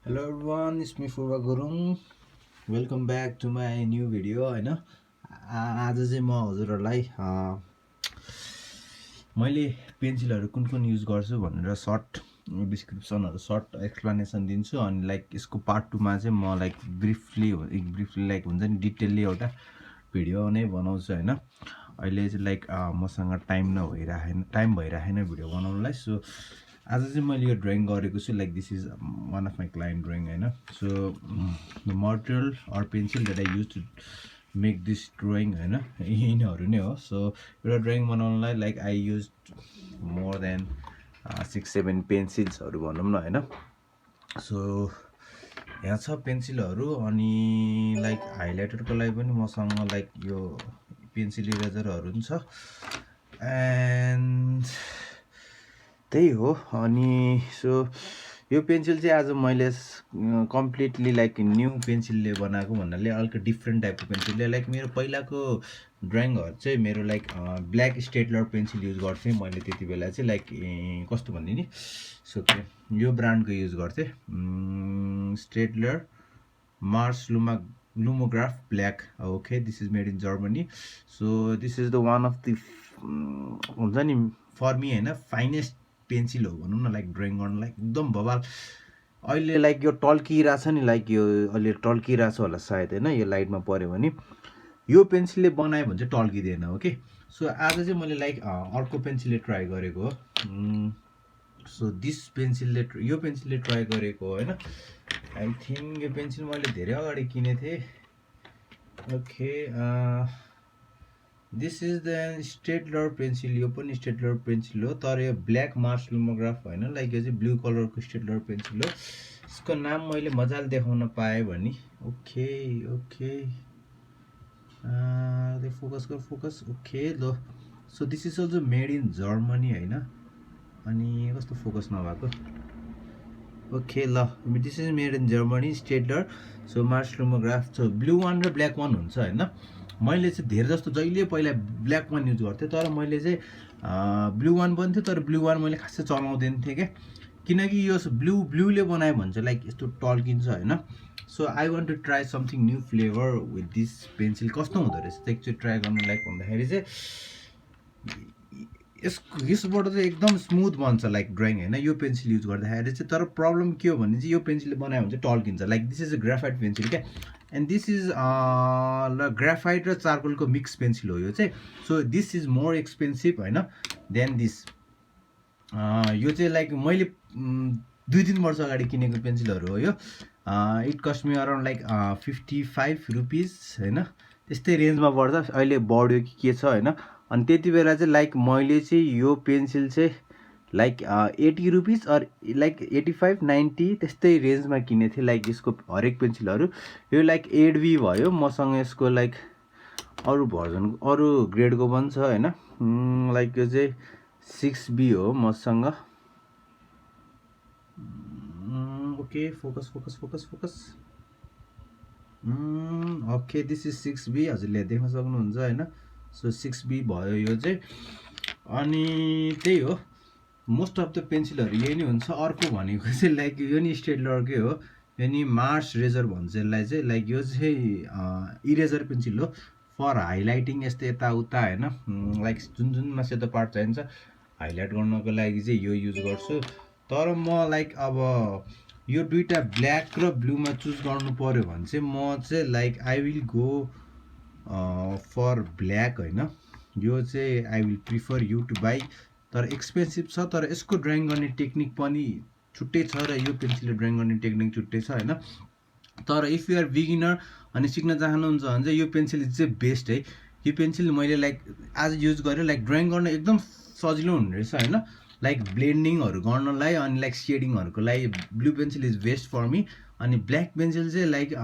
Hello everyone, it's me Furba Gurung. Welcome back to my new video. हैन आज चाहिँ म हजुरहरुलाई मैले पेन्सिलहरु कुन युज गर्छु भनेर सर्ट डिस्क्रिप्सनहरु सर्ट एक्सप्लेनेसन दिन्छु अनि लाइक यसको पार्ट 2 मा चाहिँ म लाइक ब्रिफली लाइक हुन्छ नि डिटेलली एउटा भिडियो नै बनाउँछु हैन अहिले चाहिँ लाइक मसँग टाइम भइराखेन भिडियो बनाउनलाई सो आज चाहिँ मैले यो ड्राइङ गरेको छु like this is one of my client drawing हैन so the material or pencil that I use to make this drawing हैन यिनीहरू नै हो सो एउटा ड्राइङ बनाउनलाई like I use more than 6-7 पेन्सिल्सहरू भनौँ न हैन सो यहाँ छ पेन्सिलहरू अनि लाइक हाइलाइटरको लागि पनि मसँग लाइक यो पेन्सिल इरेजरहरू पनि छ एन्ड त्यही हो अनि सो यो पेन्सिल चाहिँ आज मैले कम्प्लिटली लाइक न्यू पेन्सिलले बनाएको भन्नाले अलिक डिफ्रेन्ट टाइपको पेन्सिलले लाइक मेरो पहिलाको ड्राइङहरु चाहिँ मेरो like black Staedtler pencil use गर्थेँ मैले त्यति बेला चाहिँ लाइक कस्तो भन्ने नि सो यो ब्रान्डको युज गर्थेँ Staedtler Mars Lumograph black okay this is made in Germany so this is the one of the हुन्छ नि फर मी हैन फाइनेस्ट पेन्सिल हो भनौँ न लाइक ड्राइङ गर्नलाई एकदम बवाल अहिले लाइक यो टल्किरहेछ नि लाइक यो अहिले टल्किरहेछ होला सायद हैन यो लाइटमा पर्यो भने यो पेन्सिलले बनायो भने चाहिँ टल्किँदैन ओके सो आज चाहिँ मैले लाइक अर्को पेन्सिलले ट्राई गरेको हो सो दिस पेन्सिलले यो पेन्सिलले ट्राई गरेको हो हैन आई थिंक यो पेन्सिल मैले धेरै अगाडि किनेको थिएँ okay this is the Staedtler pencil यो पनि स्टेडलर पेन्सिल हो तर यो ब्ल्याक मार्स लुमोग्राफ हैन लाइक यो चाहिँ ब्लू कलरको स्टेडलर पेन्सिल हो यसको नाम मैले मजाले देखाउन पाएँ भने ओके ओके फोकस ओके ल so this is also made in Germany हैन अनि कस्तो फोकस नभएको ओके ल this is made in Germany Staedtler so Mars Lumograph छ ब्लू वान र ब्ल्याक वान हुन्छ हैन मैले चाहिँ धेरै जस्तो जहिले पहिला ब्ल्याक वान युज गर्थेँ तर मैले चाहिँ ब्लू वान पनि थियो तर ब्लू वान मैले खासै चलाउँदैन थिएँ क्या किनकि यो ब्लूले बनायो भने चाहिँ लाइक यस्तो टल्किन्छ हैन so I want to try something new flavour with this pencil कस्तो हुँदो रहेछ एकचोटि ट्राई गर्नु लाइक भन्दाखेरि चाहिँ यसबाट चाहिँ एकदम स्मुथ बन्छ लाइक ड्राइङ हैन यो पेन्सिल युज गर्दाखेरि चाहिँ तर प्रब्लम के हो भने चाहिँ यो पेन्सिलले बनायो भने चाहिँ टल्किन्छ like this is a graphite pencil क्या एन्ड दिस इज ग्राफाइट र चारकोलको मिक्स पेन्सिल हो यो चाहिँ so this is more expensive हैन देन दिस यो चाहिँ लाइक मैले 2-3 वर्ष अगाडि किनेको पेन्सिलहरू हो यो it cost me around like 55 rupees हैन त्यस्तै रेन्जमा पर्छ अहिले बढ्यो कि के छ हैन अनि त्यति बेला चाहिँ लाइक मैले चाहिँ यो पेन्सिल चाहिँ लाइक 80 रुपिज अर लाइक 85-90 त्यस्तै रेन्जमा किनेको थिएँ लाइक यसको हरेक पेन्सिलहरू यो लाइक 8B भयो मसँग यसको लाइक अरू भर्जन अरू ग्रेडको पनि छ हैन लाइक यो चाहिँ 6B हो मसँग okay focus okay this is 6B हजुरले देख्न सक्नुहुन्छ हैन सो 6B भयो यो चाहिँ अनि त्यही हो मोस्ट अफ द पेन्सिलहरू यही नै हुन्छ अर्को भनेको चाहिँ लाइक यो नि स्टेडलरकै हो यो नि मार्स रेजर भन्छ यसलाई चाहिँ लाइक यो चाहिँ इरेजर पेन्सिल हो फर हाइलाइटिङ यस्तो यताउता हैन लाइक जुनमा सेतो पार्ट चाहिन्छ हाइलाइट गर्नको लागि चाहिँ यो युज गर्छु तर म लाइक अब यो दुईटा ब्ल्याक र ब्लूमा चुज गर्नु पर्यो भने चाहिँ म चाहिँ like I will go for black हैन यो चाहिँ I will prefer you to buy तर एक्सपेन्सिभ छ तर यसको ड्राइङ गर्ने टेक्निक पनि छुट्टै छ र यो पेन्सिलले ड्राइङ गर्ने टेक्निक छुट्टै छ हैन तर इफ यु आर बिगिनर अनि सिक्न चाहनुहुन्छ भने चाहिँ यो पेन्सिल चाहिँ बेस्ट है यो पेन्सिल मैले लाइक आज युज गरेँ लाइक ड्राइङ गर्न एकदम सजिलो हुने रहेछ हैन लाइक ब्लेन्डिङहरू गर्नलाई अनि लाइक सेडिङहरूको लागि blue pencil is best for me अनि ब्ल्याक पेन्सिल चाहिँ लाइक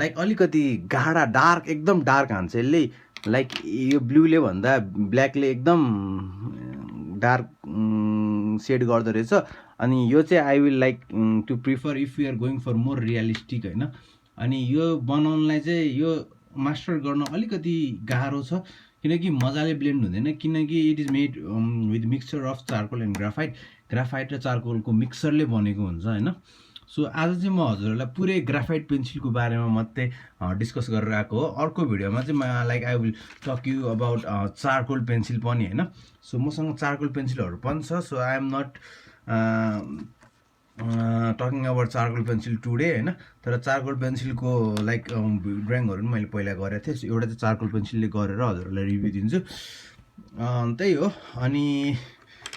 लाइक अलिकति गाढा डार्क एकदम डार्क हान्छ यसले लाइक यो ब्लूले भन्दा ब्ल्याकले एकदम डार्क सेड गर्दो रहेछ अनि यो चाहिँ I will like to prefer if you are going for more realistic हैन अनि यो बनाउनलाई चाहिँ यो मास्टर गर्न अलिकति गाह्रो छ किनकि मजाले ब्लेन्ड हुँदैन, किनकि it is made with mixture of charcoal and graphite. Graphite र चारकोलको मिक्सरले बनेको हुन्छ होइन। सो आज चाहिँ म हजुरहरूलाई पुरै ग्राफाइट पेन्सिलको बारेमा मात्रै डिस्कस गरेर आएको हो। अर्को भिडियोमा चाहिँ like I will talk you about charcoal pencil पनि होइन। सो मसँग चारकोल पेन्सिलहरू पनि छ। So I am not talking about charcoal pencil today होइन। तर चारकोल पेन्सिलको लाइक ड्रइङहरू पनि मैले पहिला गरेको थिएँ। एउटा चाहिँ चारकोल पेन्सिलले गरेर हजुरहरूलाई रिभ्यू दिन्छु। त्यही हो। अनि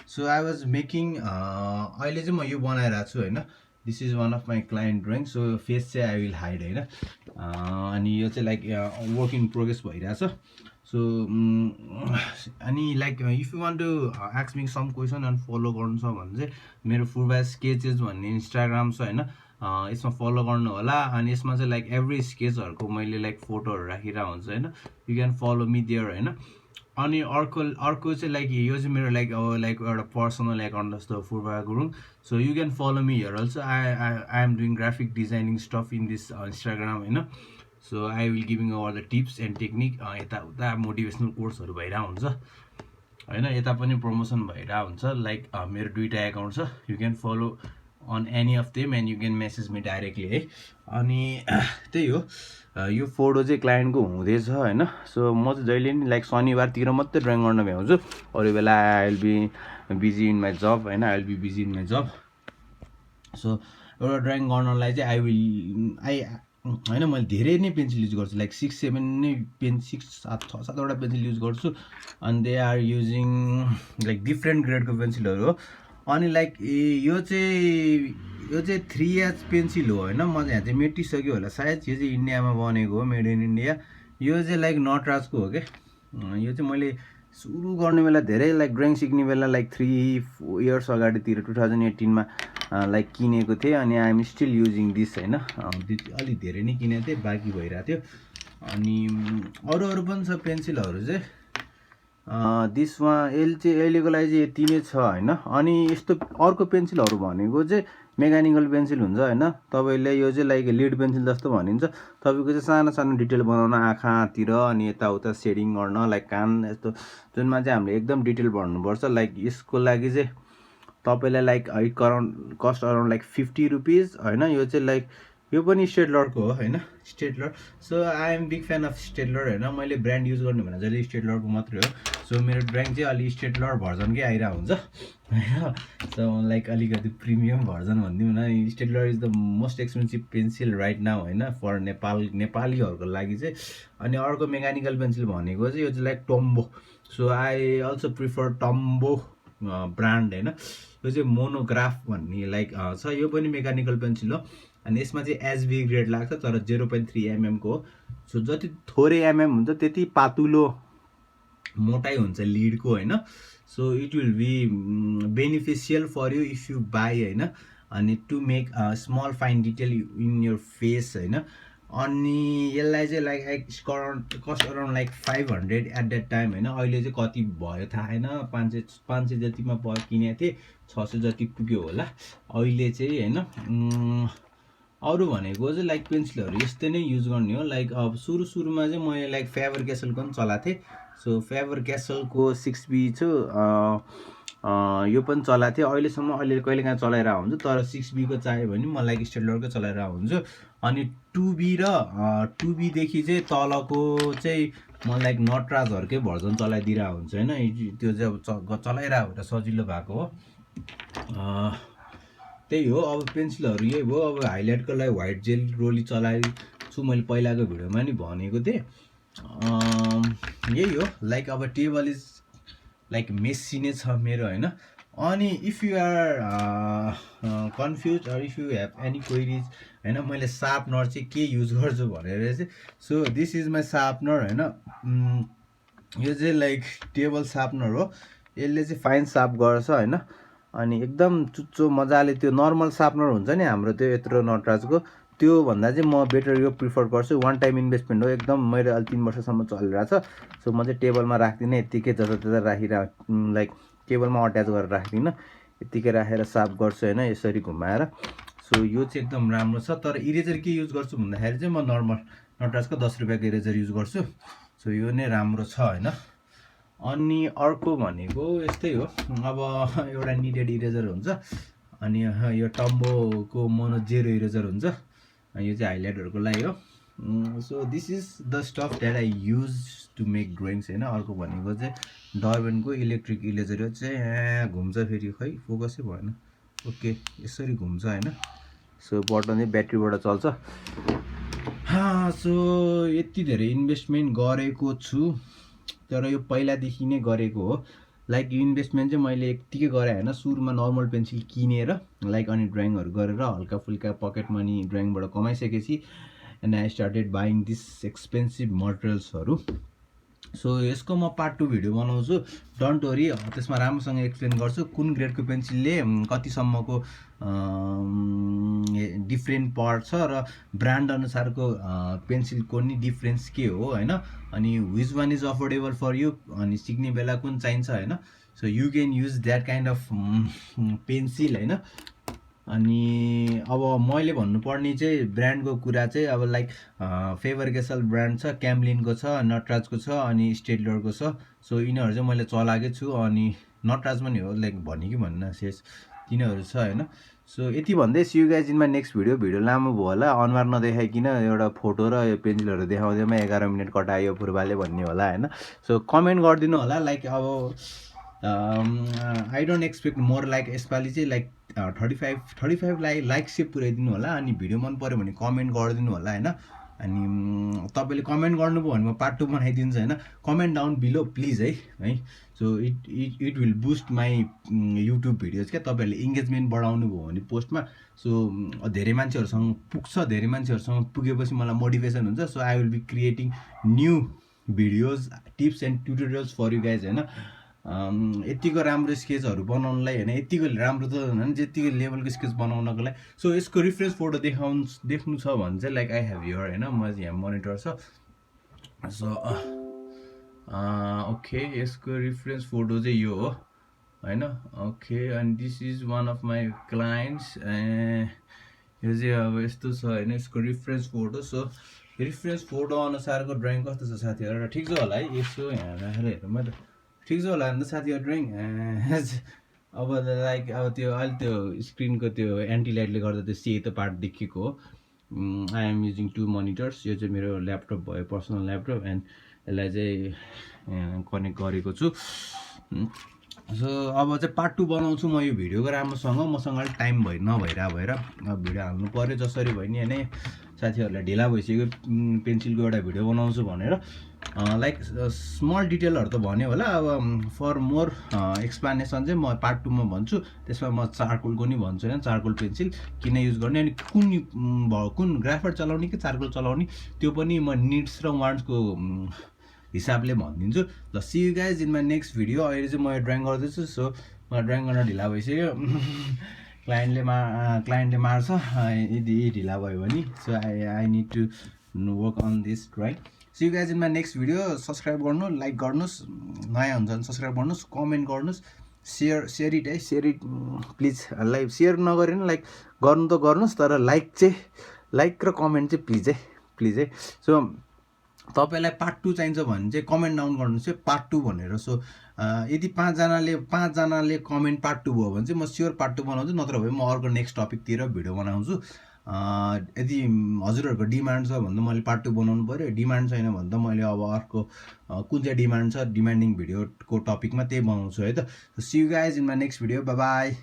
सो आई वाज मेकिङ अहिले चाहिँ म यो बनाइरहेको छु होइन। This is one of my client drawing. So face चाहिँ आई विल हाइड होइन। अनि यो चाहिँ लाइक वर्क इन प्रोग्रेस भइरहेछ। सो अनि like if you want to ask me some question and follow गर्नु छ भने चाहिँ मेरो फुर्बा स्केचेस भन्ने इन्स्टाग्राम छ होइन। यसमा फलो गर्नु होला। अनि यसमा चाहिँ लाइक एभ्री स्केचहरूको मैले लाइक फोटोहरू राखिरहेको हुन्छ होइन। You can follow me there होइन। अनि अर्को चाहिँ लाइक यो चाहिँ मेरो लाइक एउटा पर्सनल एकाउन्ट जस्तो Phurba Gurung. So you can follow me here also. I am doing graphic designing stuff in this Instagram होइन। So I will giving our the tips and technique. यताउता मोटिभेसनल कोर्सहरू भइरहेको हुन्छ होइन। यता पनि प्रमोसन भइरहेको हुन्छ। लाइक मेरो दुईवटा एकाउन्ट छ। You can follow on any of them and you can message me directly है। अनि त्यही हो। यो फोटो चाहिँ क्लाइन्टको हुँदैछ होइन। सो म चाहिँ जहिले नि लाइक शनिबारतिर मात्रै ड्रइङ गर्न भ्याउँछु। अरू बेला I will be busy in my job होइन। I will be busy in my job. So एउटा ड्रइङ गर्नलाई चाहिँ होइन मैले धेरै नै पेन्सिल युज गर्छु। लाइक 6-7 नै 6-7 पेन्सिल युज गर्छु। अनि they are using like different ग्रेडको पेन्सिलहरू हो। अनि लाइक यो चाहिँ 3H पेन्सिल हो होइन। म यहाँ चाहिँ मेटिसक्यो होला सायद। यो चाहिँ इन्डियामा बनेको हो, मेड इन इन्डिया। यो चाहिँ लाइक नटराजको हो क्या। यो चाहिँ मैले सुरु गर्ने बेला धेरै लाइक ड्रइङ सिक्ने बेला लाइक 3 इयर्स अगाडितिर 2018मा लाइक किनेको थिएँ। अनि आइएम स्टिल युजिङ दिस होइन। अलिक धेरै नै किनेको थिएँ, बाँकी भइरहेको थियो। अनि अरू पनि छ पेन्सिलहरू चाहिँ। दिसमा अहिलेको लागि चाहिँ यति नै छ होइन। अनि यस्तो अर्को पेन्सिलहरू भनेको चाहिँ मेकानिकल पेन्सिल हुन्छ होइन। तपाईँले यो चाहिँ लाइक लिड पेन्सिल जस्तो भनिन्छ। तपाईँको चाहिँ सानो सानो डिटेल बनाउन आँखातिर अनि यताउता सेडिङ गर्न लाइक कान यस्तो, जुनमा चाहिँ हामीले एकदम डिटेल भर्नुपर्छ। लाइक यसको लागि चाहिँ तपाईँलाई like cost around like 50 rupees होइन। यो चाहिँ लाइक यो पनि स्टेडलरको हो होइन। Staedtler. So I am big fan of Staedtler होइन। मैले ब्रान्ड युज गर्ने भने जहिले स्टेडलरको मात्रै हो। सो मेरो ड्रइङ चाहिँ अलि स्टेडलर भर्जनकै आइरहेको हुन्छ होइन। सो लाइक अलिकति प्रिमियम भर्जन भनिदिउँ न। Staedtler is the most expensive pencil right now होइन फर नेपालीहरूको लागि चाहिँ। अनि अर्को मेकानिकल पेन्सिल भनेको चाहिँ यो चाहिँ like Tombow. So I also prefer Tombow brand होइन। यो चाहिँ मोनोग्राफ भन्ने लाइक छ। यो पनि मेकानिकल पेन्सिल हो। अनि यसमा चाहिँ एचबी ग्रेड लाग्छ तर 0.3 mm को हो। सो जति थोरै हुन्छ त्यति पातुलो मोटाइ हुन्छ लिडको होइन। So it will be beneficial for you if you buy होइन। अनि to make small fine detail in your face होइन। अनि यसलाई चाहिँ like cost around like 500 at that time होइन। अहिले चाहिँ कति भयो थाहा छैन। 500 जतिमा किनेको थिएँ। 600 जति पुग्यो होला अहिले चाहिँ होइन। अरू भनेको चाहिँ लाइक पेन्सिलहरू यस्तै नै युज गर्ने हो। लाइक अब सुरुमा चाहिँ मैले लाइक फेबर क्यासलको पनि चलाएको थिएँ। सो फेबर क्यासलको 6B छु। यो पनि चलाएको थिएँ अहिलेसम्म। अहिले कहिलेकाहीँ चलाइरहेको हुन्छु। तर 6B को चाहियो भने म लाइक स्टेडलरकै चलाइरहेको हुन्छु। अनि 2B र 2Bदेखि चाहिँ तलको चाहिँ म लाइक नटराजहरूकै भर्जन चलाइदिरहेको हुन्छु होइन। त्यो चाहिँ अब चलाइरहेको भएर सजिलो भएको हो। त्यही हो। अब पेन्सिलहरू यही भयो। अब हाइलाइटको लागि व्हाइट जेल रोली चलाइछु मैले पहिलाको भिडियोमा नि भनेको थिएँ। यही हो। लाइक अब टेबल इज लाइक मेसी नै छ मेरो होइन। अनि if you are confuse or if you have any queries होइन, मैले सार्पनर चाहिँ के युज गर्छु भनेर चाहिँ। So this is my sharpener होइन। यो चाहिँ लाइक टेबल सार्पनर हो। यसले चाहिँ फाइन सार्प गर्छ होइन। अनि एकदम चुच्चो मजाले त्यो नर्मल सार्पनर हुन्छ नि हाम्रो त्यो यत्रो नटराजको, त्यो भन्दा चाहिँ म बेटर यो प्रिफर गर्छु। वान टाइम इन्भेस्टमेन्ट हो एकदम। मैले अहिले 3 वर्षसम्म चलिरहेछ। सो म चाहिँ टेबलमा राख्दिनँ यत्तिकै जताततै लाइक टेबलमा अट्याच गरेर राख्दिनँ। यत्तिकै राखेर सार्प गर्छु होइन यसरी घुमाएर। सो यो चाहिँ एकदम राम्रो छ। तर इरेजर के युज गर्छु भन्दाखेरि चाहिँ म नर्मल नटराजको 10 रुपियाँको इरेजर युज गर्छु। सो यो नै राम्रो छ होइन। अनि अर्को भनेको यस्तै हो अब एउटा निडेड इरेजर हुन्छ अनि यो टम्बोको मोनो जेरो इरेजर हुन्छ यो चाहिँ हाइलाइटहरुको लागि हो so this is the stuff that I use to make drawings हैन अर्को भनेको चाहिँ डर्वेन्टको इलेक्ट्रिक इरेजर यो चाहिँ घुम्छ फेरि खै फोकसै भएन ओके यसरी घुम्छ हैन सो बटन चाहिँ ब्याट्रीबाट चल्छ सो यति धेरै इन्भेस्टमेन्ट गरेको छु तर यो पहिलादेखि नै गरेको हो लाइक यो इन्भेस्टमेन्ट चाहिँ मैले यतिकै गरे हैन सुरुमा नर्मल पेन्सिल किनेर लाइक अनि ड्रइङहरु गरेर हल्का फुल्का पकेट मनी ड्रइङबाट कमाइसकेपछि and I started buying this expensive मटेरियल्सहरु सो यसको म पार्ट 2 भिडियो बनाउँछु डोन्ट वरी त्यसमा राम्रोसँग एक्सप्लेन गर्छु कुन ग्रेडको पेन्सिलले कतिसम्मको डिफरेन्ट पर्छ र ब्रान्ड अनुसारको पेन्सिलको नि डिफरेन्स के हो हैन अनि which one is affordable for you अनि सिक्ने बेला कुन चाहिन्छ हैन so you can use that kind of pencil हैन अनि अब मैले भन्नुपर्ने चाहिँ ब्रान्डको कुरा चाहिँ अब लाइक फेभर गेसल ब्रान्ड छ क्याम्लिनको छ नटराजको छ अनि स्टेडलरको छ सो यिनीहरु चाहिँ मैले चलाएकै छु अनि नटराज पनि हो लाइक भन्ने कि भन्न शेष तिनीहरु छ हैन सो यति भन्दै see you guys in my next video लामो भयो होला अनुहार नदेखाइकिन एउटा फोटो र यो पेन्सिलहरु देखाउँदैमा 11 मिनेट कटायो फुर्बाले भन्ने होला हैन सो कमेन्ट गरिदिनु होला लाइक अब I don't expect more like यसपालि चाहिँ लाइक 35 लाइक चाहिँ पुर्याइदिनु होला अनि भिडियो मन पर्यो भने कमेन्ट गरिदिनु होला हैन अनि तपाईले कमेन्ट गर्नुभयो भने म पार्ट 2 बनाइदिन्छु हैन कमेन्ट डाउन बिलो प्लिज है so it will boost my YouTube videos क्या तपाईहरुले एंगेजमेन्ट बढाउनु भयो भने पोस्टमा सो धेरै मान्छेहरुसँग पुग्छ धेरै मान्छेहरुसँग पुगेपछि मलाई मोटिभेसन हुन्छ so I will be creating new videos tips and tutorials for you guys हैन यतिको राम्रो स्केचहरु बनाउनलाई हैन यतिको राम्रो त हैन जतिको लेभलको स्केच बनाउनको लागि सो यसको रेफरेन्स फोटो देख्नु छ भने चाहिँ लाइक आई हेभ हियर हैन म यहाँ मोनिटर छ सो ओके यसको रेफरेन्स फोटो चाहिँ यो हो हैन okay and this is one of my clients यो चाहिँ अब यस्तो छ हैन यसको reference photo so reference photo अनुसारको ड्रइङ कस्तो छ साथीहरु ठिक छ होला है यसो यहाँ राखेर हेरौँ त ठिक छ होला नि त साथीहरु ड्रइङ अब लाइक अब त्यो अहिले त्यो स्क्रिनको त्यो एन्टी लाइटले गर्दा त्यो सेतो पार्ट देखिएको हो आई एम युजिङ 2 मोनिटर्स यो चाहिँ मेरो ल्यापटप भयो पर्सनल ल्यापटप एन्ड यसलाई चाहिँ कनेक्ट गरेको छु सो अब चाहिँ पार्ट 2 बनाउँछु म यो भिडियोको राम्रोसँग मसँग अलि टाइम नभइरा भएर अब भिडियो हाल्नु पर्यो जसरी भयो नि हैन साथीहरुलाई ढिला भइसक्यो पेन्सिलको एउटा भिडियो बनाउँछु भनेर लाइक स्मल डिटेलहरु त भन्यो होला अब फर मोर एक्सप्लेनेसन चाहिँ म पार्ट 2 मा भन्छु त्यसमा म चारकोलको नि भन्छु हैन चारकोल पेन्सिल किन युज गर्ने अनि कुन ग्राफाइट चलाउने कि चारकोल चलाउने त्यो पनि म निड्स र वान्ट्सको हिसाबले भनिदिन्छु ल see you guys in my next video अहिले चाहिँ म ड्रइङ गर्दैछु सो म ड्रइङ गर्न ढिला भइसक्यो क्लाइन्टले मार्छ यदि ढिला भयो भने so I need to work on this drawing see you guys in my next video subscribe गर्नु लाइक गर्नुस् नयाँ हुन्छ भने सब्सक्राइब गर्नुस् कमेन्ट गर्नुस् सेयर इट है share it please like share नगरे नि लाइक गर्नु त गर्नुस् तर लाइक र कमेन्ट चाहिँ प्लिज है सो तपाईलाई पार्ट 2 चाहिन्छ भने चाहिँ कमेन्ट डाउन गर्नुस् है पार्ट 2 भनेर सो यदि 5 जनाले कमेन्ट पार्ट 2 भयो भने चाहिँ म स्योर पार्ट 2 बनाउँछु नत्र भए म अर्को नेक्स्ट टपिकतिर भिडियो बनाउँछु यदि हजुरहरुको डिमान्ड छ भन्दा मैले पार्ट 2 बनाउनु पर्यो डिमान्ड छैन भन्दा मैले अब अर्को कुन चाहिँ डिमान्ड छ डिमान्डिङ भिडियोको टपिकमा त्यही बनाउँछु है त see you guys in my next video bye by